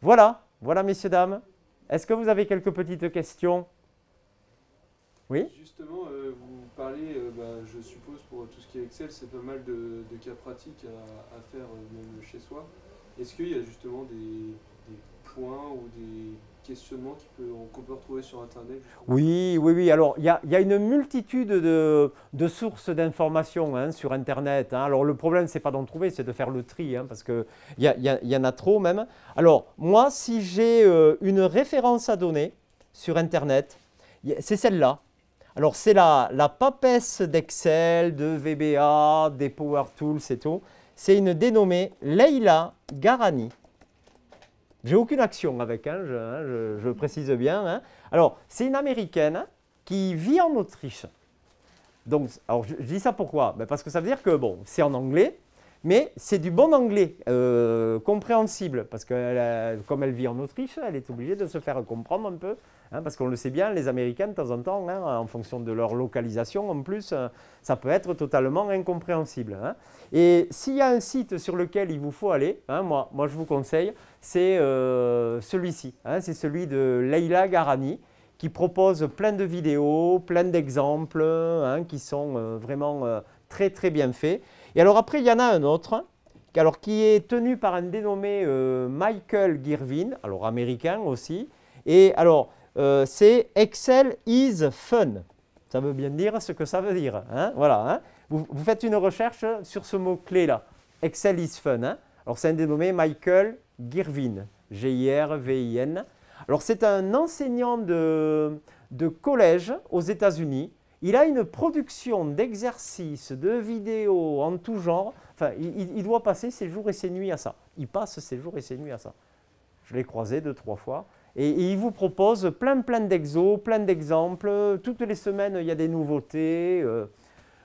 Voilà, voilà messieurs, dames. Est-ce que vous avez quelques petites questions? Oui? Justement, vous parlez, je suppose pour tout ce qui est Excel, c'est pas mal de cas pratiques à faire même chez soi. Est-ce qu'il y a justement des points ou des questionnements qu'on peut retrouver sur Internet justement? Oui, oui, oui. Alors, il y a une multitude de sources d'informations hein, sur Internet. Hein. Alors, le problème, ce n'est pas d'en trouver, c'est de faire le tri, hein, parce qu'il y en a trop même. Alors, moi, si j'ai une référence à donner sur Internet, c'est celle-là. Alors, c'est la papesse d'Excel, de VBA, des Power Tools et tout. C'est une dénommée Leila Garani. J'ai aucune action avec, hein, je précise bien. Hein. Alors, c'est une Américaine qui vit en Autriche. Donc, alors je dis ça pourquoi? Ben parce que ça veut dire que, bon, c'est en anglais, mais c'est du bon anglais, compréhensible. Parce que comme elle vit en Autriche, elle est obligée de se faire comprendre un peu. Hein, parce qu'on le sait bien, les Américains, de temps en temps, hein, en fonction de leur localisation, en plus, ça peut être totalement incompréhensible. Hein. Et s'il y a un site sur lequel il vous faut aller, hein, moi je vous conseille, c'est celui-ci. Hein, c'est celui de Leila Garani, qui propose plein de vidéos, plein d'exemples hein, qui sont vraiment très très bien faits. Et alors après, il y en a un autre alors, qui est tenu par un dénommé Michael Girvin, alors américain aussi. Et alors, c'est Excel is fun. Ça veut bien dire ce que ça veut dire. Hein, voilà, hein. Vous faites une recherche sur ce mot-clé-là, Excel is fun. Hein. Alors, c'est un dénommé Michael Girvin, G-I-R-V-I-N. Alors, c'est un enseignant de collège aux États-Unis. Il a une production d'exercices, de vidéos en tout genre. Enfin, il doit passer ses jours et ses nuits à ça. Il passe ses jours et ses nuits à ça. Je l'ai croisé 2-3 fois. Et il vous propose plein d'exos, plein d'exemples. Toutes les semaines, il y a des nouveautés.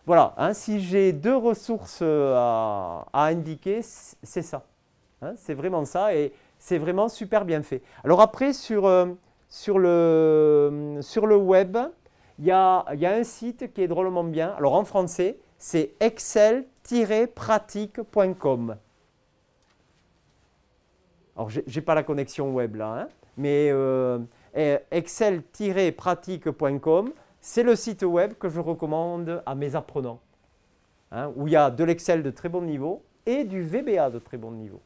Voilà, hein, si j'ai 2 ressources à indiquer, c'est ça. Hein, c'est vraiment ça et c'est vraiment super bien fait. Alors après, sur le web, il y a un site qui est drôlement bien. Alors en français, c'est excel-pratique.com. Alors, je n'ai pas la connexion web là, hein, mais excel-pratique.com, c'est le site web que je recommande à mes apprenants, hein, où il y a de l'Excel de très bon niveau et du VBA de très bon niveau.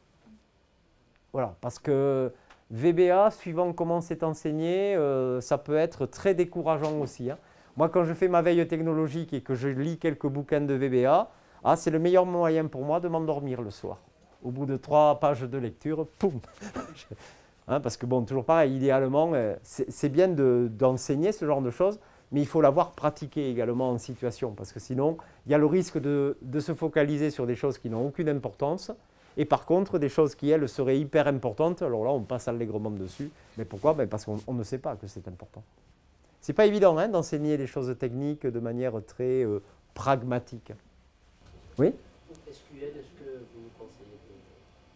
Voilà, parce que VBA, suivant comment c'est enseigné, ça peut être très décourageant aussi. Hein. Moi, quand je fais ma veille technologique et que je lis quelques bouquins de VBA, c'est le meilleur moyen pour moi de m'endormir le soir. Au bout de 3 pages de lecture, poum. Hein, parce que bon, toujours pareil, idéalement, c'est bien d'enseigner ce genre de choses, mais il faut l'avoir pratiqué également en situation, parce que sinon, il y a le risque de se focaliser sur des choses qui n'ont aucune importance, et par contre, des choses qui, elles, seraient hyper importantes, alors là, on passe allègrement dessus. Mais pourquoi? Ben parce qu'on ne sait pas que c'est important. C'est pas évident hein, d'enseigner des choses techniques de manière très pragmatique. Oui? SQL, est-ce que vous conseillez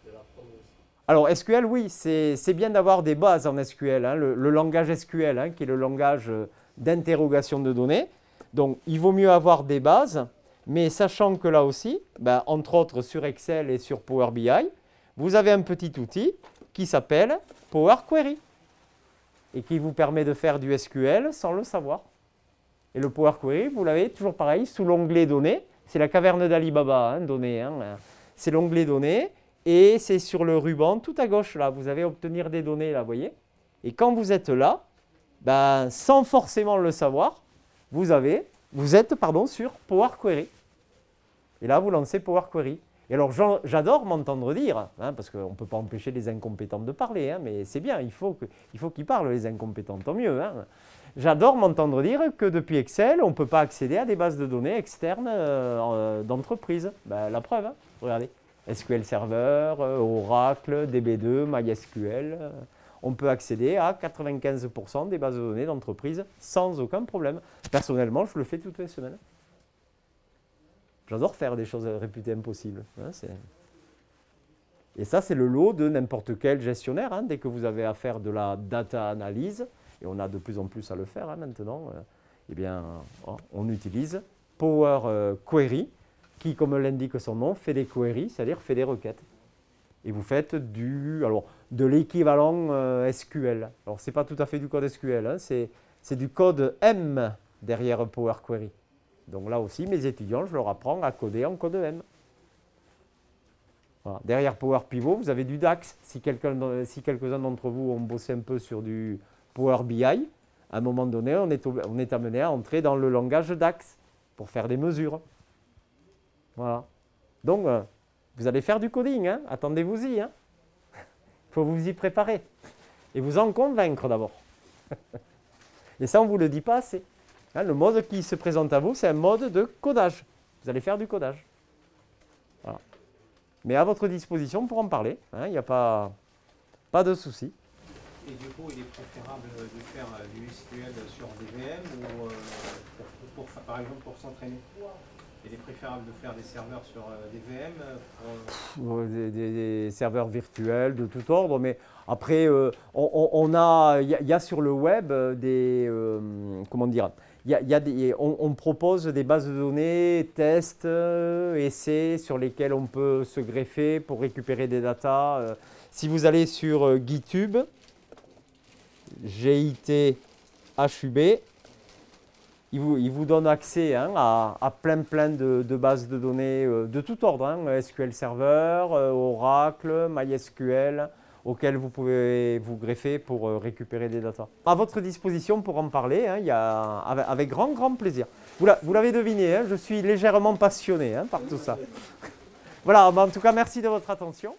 de l'apprendre aussi? Alors SQL, oui, c'est bien d'avoir des bases en SQL, hein, le langage SQL, hein, qui est le langage d'interrogation de données. Donc, il vaut mieux avoir des bases, mais sachant que là aussi, ben, entre autres sur Excel et sur Power BI, vous avez un petit outil qui s'appelle Power Query et qui vous permet de faire du SQL sans le savoir. Et le Power Query, vous l'avez toujours pareil, sous l'onglet Données. C'est la caverne d'Ali Baba, hein, données. Hein. C'est l'onglet Données et c'est sur le ruban tout à gauche, là. Vous avez Obtenir des données, là, vous voyez. Et quand vous êtes là, ben, sans forcément le savoir, vous êtes sur Power Query. Et là, vous lancez Power Query. Et alors, j'adore m'entendre dire, hein, parce qu'on ne peut pas empêcher les incompétents de parler, hein, mais c'est bien, il faut qu'ils parlent, les incompétents, tant mieux. Hein. J'adore m'entendre dire que depuis Excel, on ne peut pas accéder à des bases de données externes d'entreprise. Ben, la preuve, hein, regardez. SQL Server, Oracle, DB2, MySQL. On peut accéder à 95% des bases de données d'entreprise sans aucun problème. Personnellement, je le fais toutes les semaines. J'adore faire des choses réputées impossibles. Hein, et ça, c'est le lot de n'importe quel gestionnaire. Hein, dès que vous avez à faire de la data analyse, et on a de plus en plus à le faire hein, maintenant, eh bien, on utilise Power Query, qui, comme l'indique son nom, fait des queries, c'est-à-dire fait des requêtes. et vous faites de l'équivalent SQL. Alors, ce n'est pas tout à fait du code SQL, hein, c'est du code M derrière Power Query. Donc là aussi, mes étudiants, je leur apprends à coder en code M. Voilà. Derrière Power Pivot, vous avez du DAX. Si quelques-uns d'entre vous ont bossé un peu sur du Power BI, à un moment donné, on est amené à entrer dans le langage DAX pour faire des mesures. Voilà. Donc, vous allez faire du coding, hein. Attendez-vous-y. Hein. Il faut vous y préparer et vous en convaincre d'abord. Et ça, on ne vous le dit pas assez. Hein, le mode qui se présente à vous, c'est un mode de codage. Vous allez faire du codage. Voilà. Mais à votre disposition pour en parler. Il n'y a pas de souci. Et du coup, il est préférable de faire du SQL sur des VM ou par exemple pour s'entraîner? Il est préférable de faire des serveurs sur des VM des serveurs virtuels de tout ordre, mais après, il y a sur le web des, comment dire, on propose des bases de données, tests, essais sur lesquels on peut se greffer pour récupérer des datas. Si vous allez sur GitHub, GITHUB, il vous donne accès à plein de bases de données de tout ordre, SQL Server, Oracle, MySQL, auxquelles vous pouvez vous greffer pour récupérer des datas. À votre disposition pour en parler, avec grand plaisir. Vous l'avez deviné, je suis légèrement passionné par tout ça. Voilà, en tout cas, merci de votre attention.